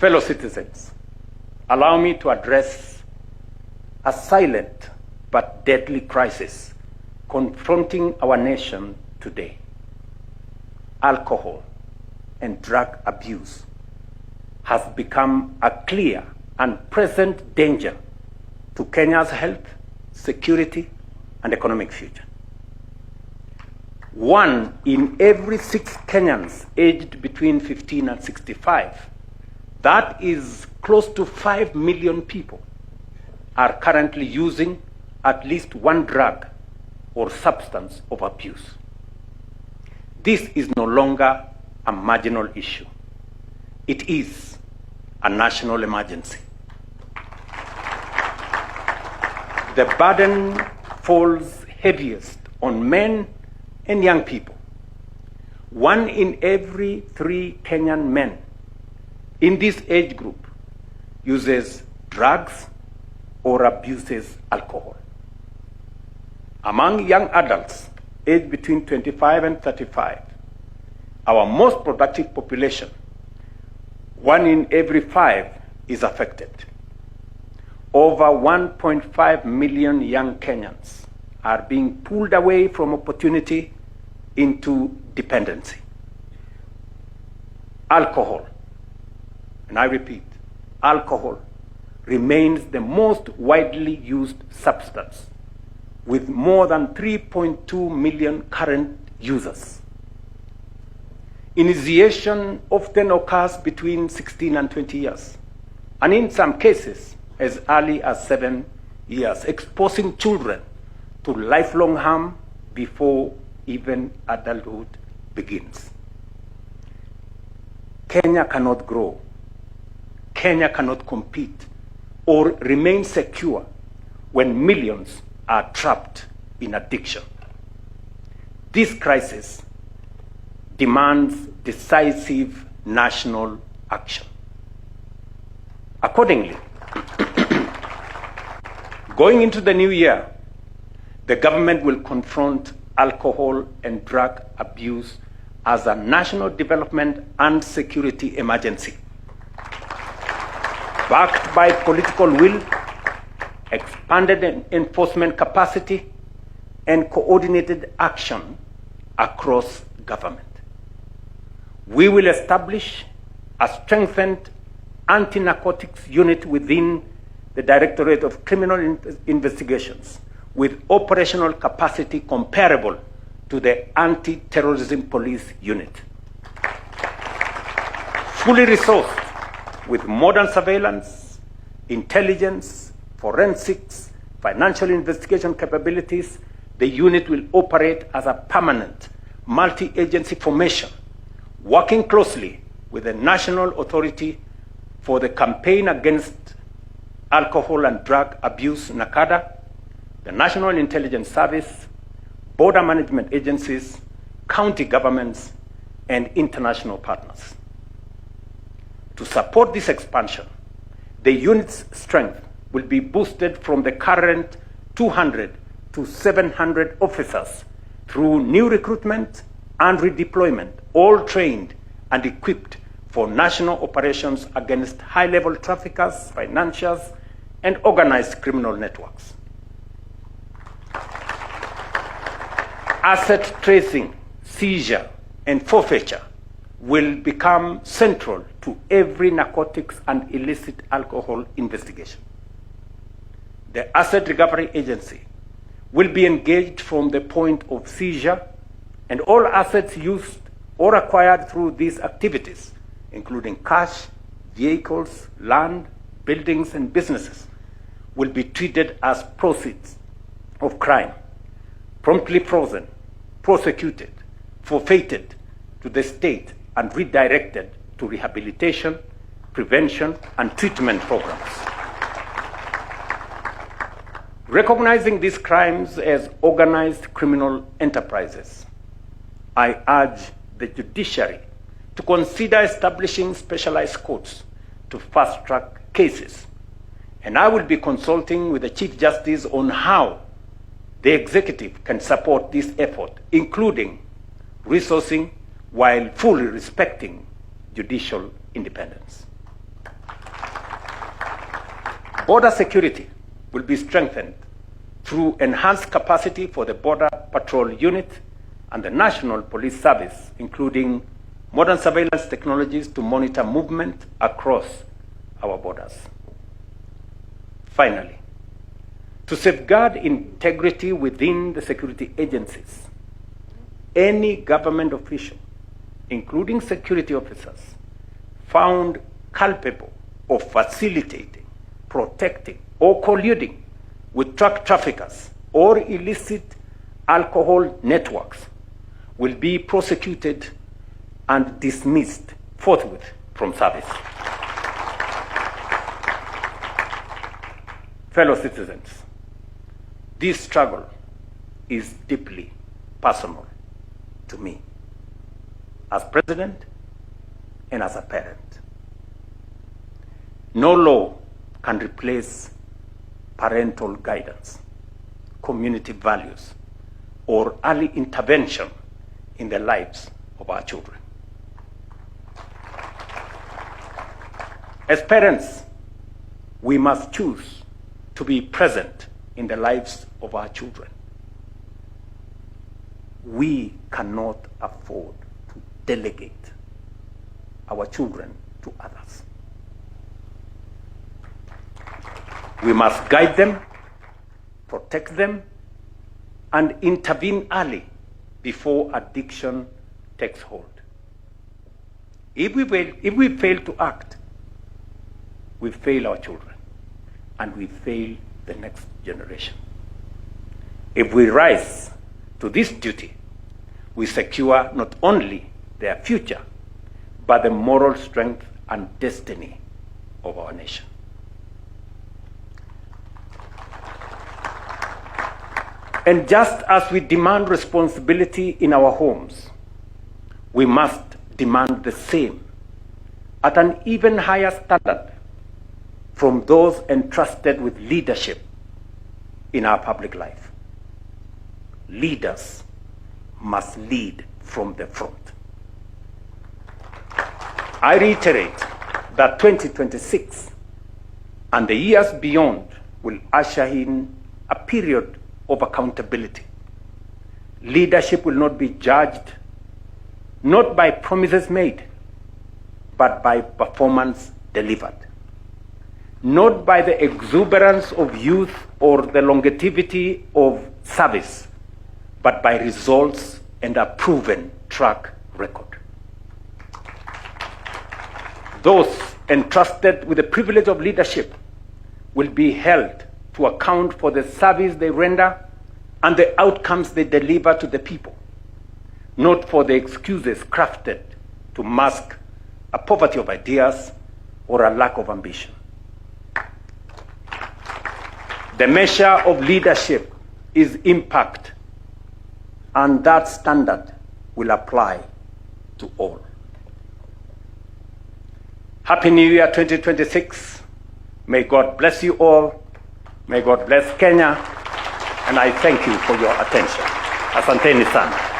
Fellow citizens, allow me to address a silent but deadly crisis confronting our nation today. Alcohol and drug abuse has become a clear and present danger to Kenya's health, security, and economic future. 1 in every 6 Kenyans aged between 15 and 65, that is close to 5 million people, are currently using at least one drug or substance of abuse. This is no longer a marginal issue. It is a national emergency. The burden falls heaviest on men and young people. 1 in every 3 Kenyan men in this age group uses drugs or abuses alcohol. Among young adults aged between 25 and 35, our most productive population, 1 in every 5 is affected. Over 1.5 million young Kenyans are being pulled away from opportunity into dependency. Alcohol, and I repeat, alcohol remains the most widely used substance, with more than 3.2 million current users. Initiation often occurs between 16 and 20 years, and in some cases as early as 7 years, exposing children to lifelong harm before even adulthood begins. Kenya cannot grow. Kenya cannot compete or remain secure when millions are trapped in addiction. This crisis demands decisive national action. Accordingly, going into the new year, the government will confront alcohol and drug abuse as a national development and security emergency, backed by political will, expanded enforcement capacity, and coordinated action across government. We will establish a strengthened anti-narcotics unit within the Directorate of Criminal Investigations with operational capacity comparable to the anti-terrorism police unit. Fully resourced with modern surveillance, intelligence, forensics, financial investigation capabilities, the unit will operate as a permanent multi-agency formation, working closely with the National Authority for the Campaign Against Alcohol and Drug Abuse, NACADA, the National Intelligence Service, border management agencies, county governments, and international partners. To support this expansion, the unit's strength will be boosted from the current 200 to 700 officers through new recruitment and redeployment, all trained and equipped for national operations against high-level traffickers, financiers, and organized criminal networks. Asset tracing, seizure, and forfeiture will become central to every narcotics and illicit alcohol investigation. The Asset Recovery Agency will be engaged from the point of seizure, and all assets used or acquired through these activities, including cash, vehicles, land, buildings, and businesses, will be treated as proceeds of crime, promptly frozen, prosecuted, forfeited to the state, and redirected to rehabilitation, prevention, and treatment programs. Recognizing these crimes as organized criminal enterprises, I urge the judiciary to consider establishing specialized courts to fast-track cases, and I will be consulting with the Chief Justice on how the executive can support this effort, including resourcing while fully respecting judicial independence. Border security will be strengthened through enhanced capacity for the Border Patrol Unit and the National Police Service, including modern surveillance technologies to monitor movement across our borders. Finally, to safeguard integrity within the security agencies, any government official, including security officers, found culpable of facilitating, protecting, or colluding with drug traffickers or illicit alcohol networks will be prosecuted and dismissed forthwith from service. Fellow citizens, this struggle is deeply personal to me as president and as a parent. No law can replace parental guidance, community values, or early intervention in the lives of our children. As parents, we must choose to be present in the lives of our children. We cannot afford to delegate our children to others. We must guide them, protect them, and intervene early before addiction takes hold. If we fail to act, we fail our children, and we fail the next generation. If we rise to this duty, we secure not only their future, but the moral strength and destiny of our nation. And just as we demand responsibility in our homes, we must demand the same at an even higher standard from those entrusted with leadership in our public life. Leaders must lead from the front. I reiterate that 2026 and the years beyond will usher in a period of accountability. Leadership will not be judged not by promises made, but by performance delivered. Not by the exuberance of youth or the longevity of service, but by results and a proven track record. Those entrusted with the privilege of leadership will be held to account for the service they render and the outcomes they deliver to the people, not for the excuses crafted to mask a poverty of ideas or a lack of ambition. The measure of leadership is impact, and that standard will apply to all. Happy New Year 2026. May God bless you all. May God bless Kenya, and I thank you for your attention. Asanteni sana.